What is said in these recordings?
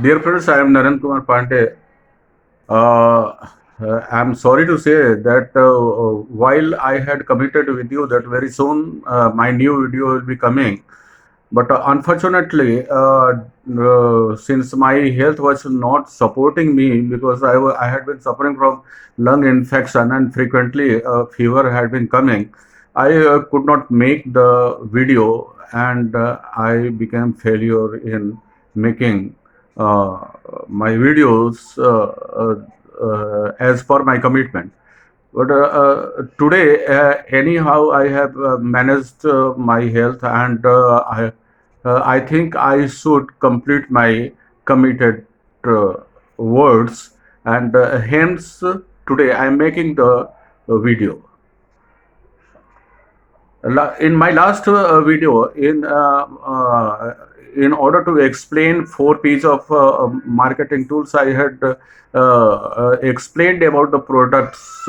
Dear friends, I am Naren Kumar Pandey. I'm sorry to say that while I had committed with you that very soon my new video will be coming, but unfortunately, since my health was not supporting me because I had been suffering from lung infection and frequently fever had been coming, I could not make the video and I became failure in making uh, my videos as per my commitment. But today, anyhow, I have managed my health, and I think I should complete my committed uh, words, and hence today I am making the video. In my last video, in order to explain four P's of marketing tools, I had explained about the products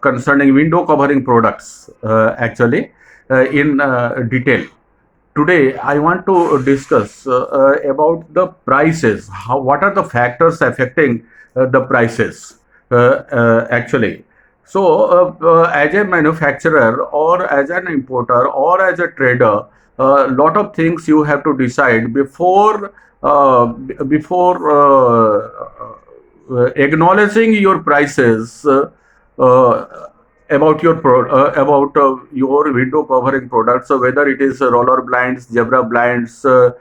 concerning window covering products, actually, in detail. Today, I want to discuss about the prices. What are the factors affecting the prices? Actually, so as a manufacturer or as an importer or as a trader, a lot of things you have to decide before acknowledging your prices. About your window covering products, so whether it is roller blinds, zebra blinds, uh,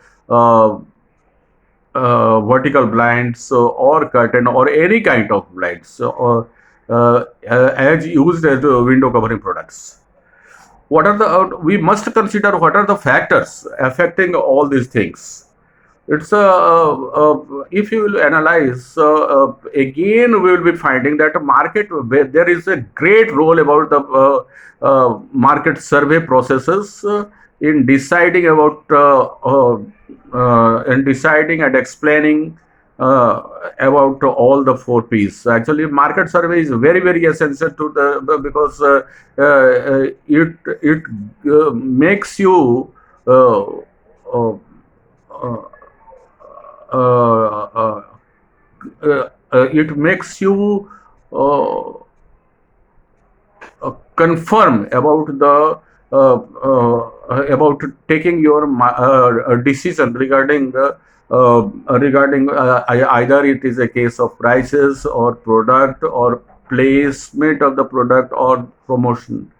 vertical blinds, or curtain, or any kind of blinds, or as used as window covering products. What are the we must consider what are the factors affecting all these things. It's if you will analyze again, we will be finding that a market where there is a great role about the market survey processes in deciding about in deciding and explaining about all the four P's. Actually, market survey is very essential to the because it makes you uh, uh, uh, uh, uh, it makes you uh, confirm about taking your decision regarding either it is a case of prices or product or placement of the product or promotion.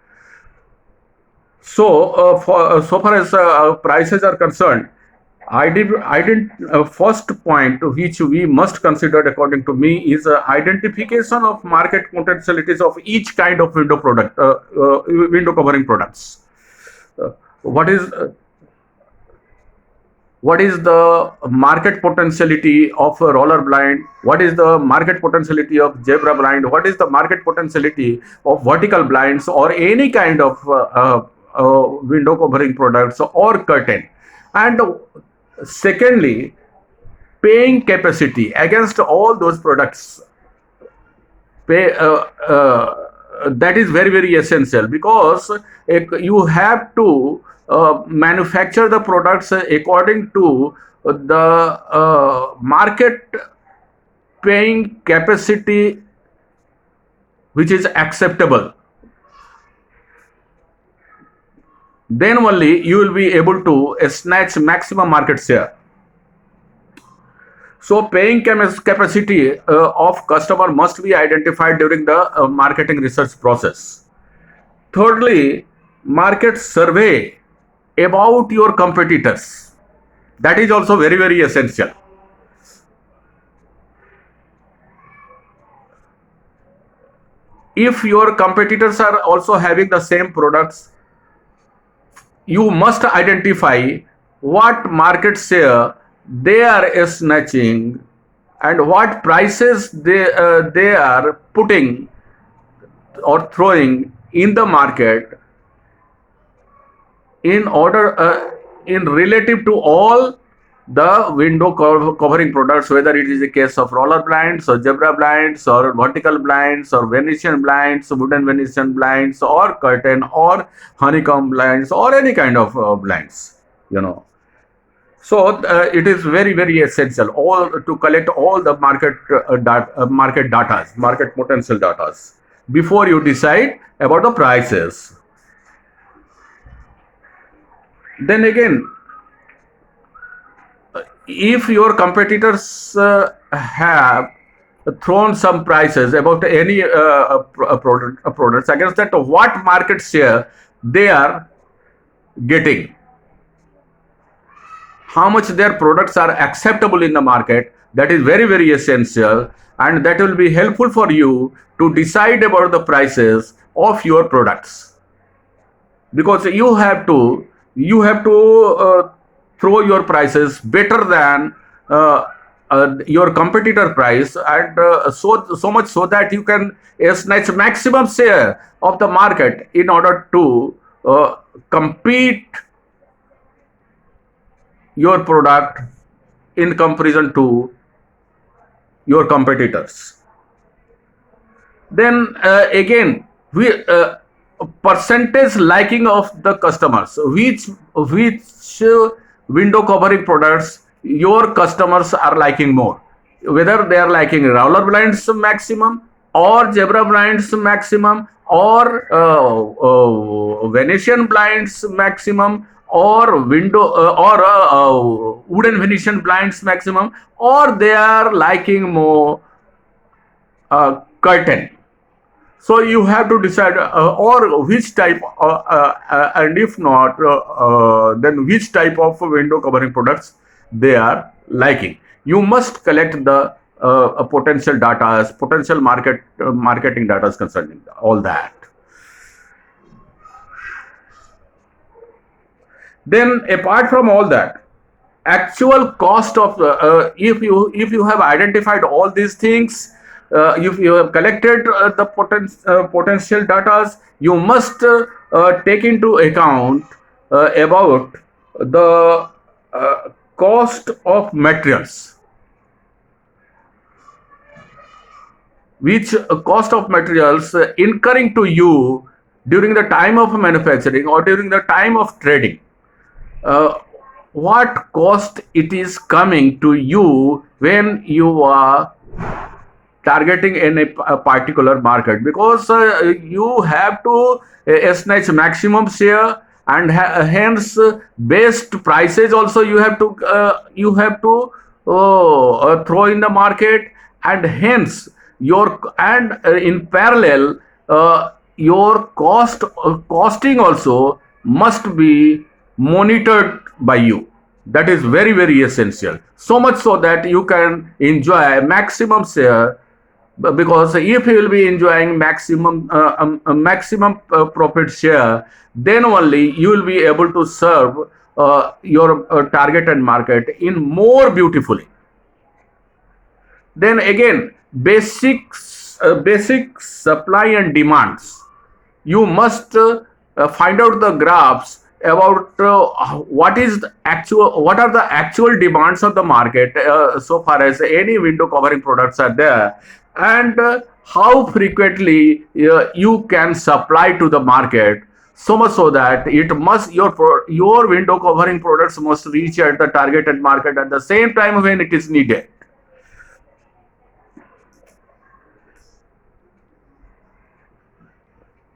So, so far as prices are concerned, I did first point which we must consider, according to me, is identification of market potentialities of each kind of window covering products. Uh, what is what is the market potentiality of a roller blind? What is the market potentiality of zebra blind? What is the market potentiality of vertical blinds or any kind of window covering products or curtain? And secondly, paying capacity against all those products. Pay That is very essential because you have to manufacture the products according to the market paying capacity which is acceptable. Then only you will be able to snatch maximum market share. So paying capacity of customer must be identified during the marketing research process. Thirdly, market survey about your competitors. That is also very essential. If your competitors are also having the same products, you must identify what market share they are snatching and what prices they are putting or throwing in the market in order in relative to all the window covering products, whether it is a case of roller blinds or zebra blinds or vertical blinds or Venetian blinds, wooden Venetian blinds or curtain or honeycomb blinds or any kind of blinds, you know. So it is very very essential all to collect all the market data, market potential data before you decide about the prices. Then again, if your competitors have thrown some prices about any products, against that, what market share they are getting, how much their products are acceptable in the market, that is very very essential, and that will be helpful for you to decide about the prices of your products, because you have to throw your prices better than your competitor price, and so much so that you can snatch maximum share of the market in order to compete your product in comparison to your competitors. Then again, we percentage liking of the customers, which window covering products your customers are liking more, whether they are liking roller blinds maximum or zebra blinds maximum or Venetian blinds maximum or window or wooden Venetian blinds maximum, or they are liking more curtain. So you have to decide or which type and if not then which type of window covering products they are liking. You must collect the potential data, potential marketing data concerning all that. Then apart from all that, actual cost of if you have identified all these things, if you have collected the potential data, you must take into account about the cost of materials, which cost of materials incurring to you during the time of manufacturing or during the time of trading. What cost it is coming to you when you are targeting in a particular market, because you have to snatch maximum share, and hence best prices also you have to throw in the market, and hence in parallel your costing also must be monitored by you. That is very very essential, so much so that you can enjoy maximum share, because if you will be enjoying maximum profit share, then only you will be able to serve your targeted market in more beautifully. Then again, basic supply and demands. You must find out the graphs about what are the actual demands of the market so far as any window covering products are there, and how frequently you can supply to the market, so much so that your window covering products must reach at the targeted market at the same time when it is needed.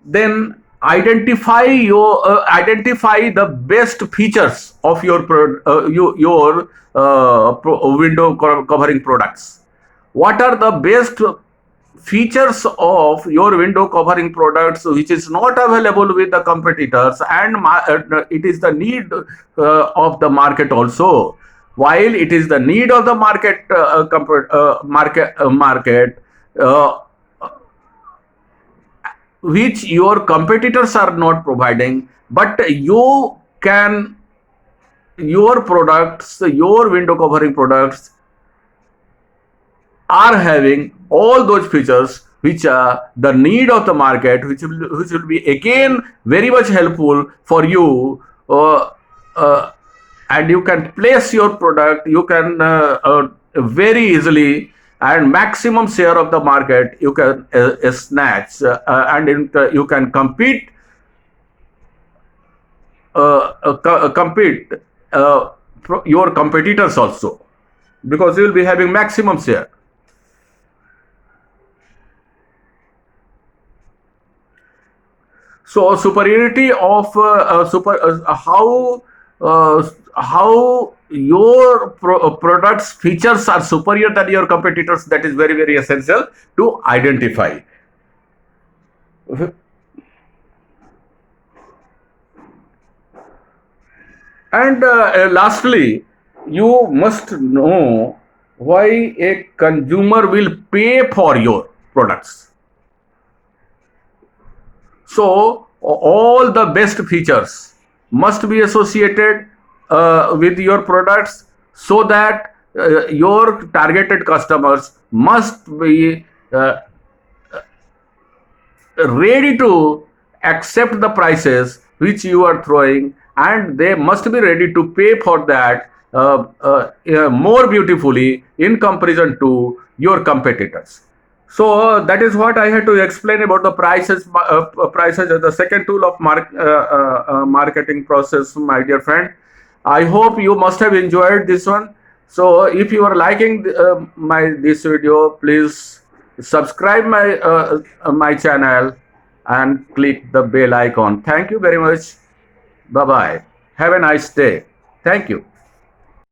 Then identify the best features of your window covering products. What are the best features of your window covering products which is not available with the competitors, and it is the need of the market also. While it is the need of the market, uh, which your competitors are not providing, but your window covering products are having all those features which are the need of the market, which will be again very much helpful for you, uh, and you can place your product, you can very easily, and maximum share of the market you can snatch, you can compete uh, compete uh, your competitors also, because you will be having maximum share. So superiority of how your products features are superior than your competitors, that is very very essential to identify. And lastly, you must know why a consumer will pay for your products. So all the best features must be associated with your products, so that your targeted customers must be ready to accept the prices which you are throwing, and they must be ready to pay for that more beautifully in comparison to your competitors. So that is what I had to explain about the prices. Prices are the second tool of marketing process, my dear friend. I hope you must have enjoyed this one. So if you are liking my this video, please subscribe my channel and click the bell icon. Thank you very much. Bye bye. Have a nice day. Thank you.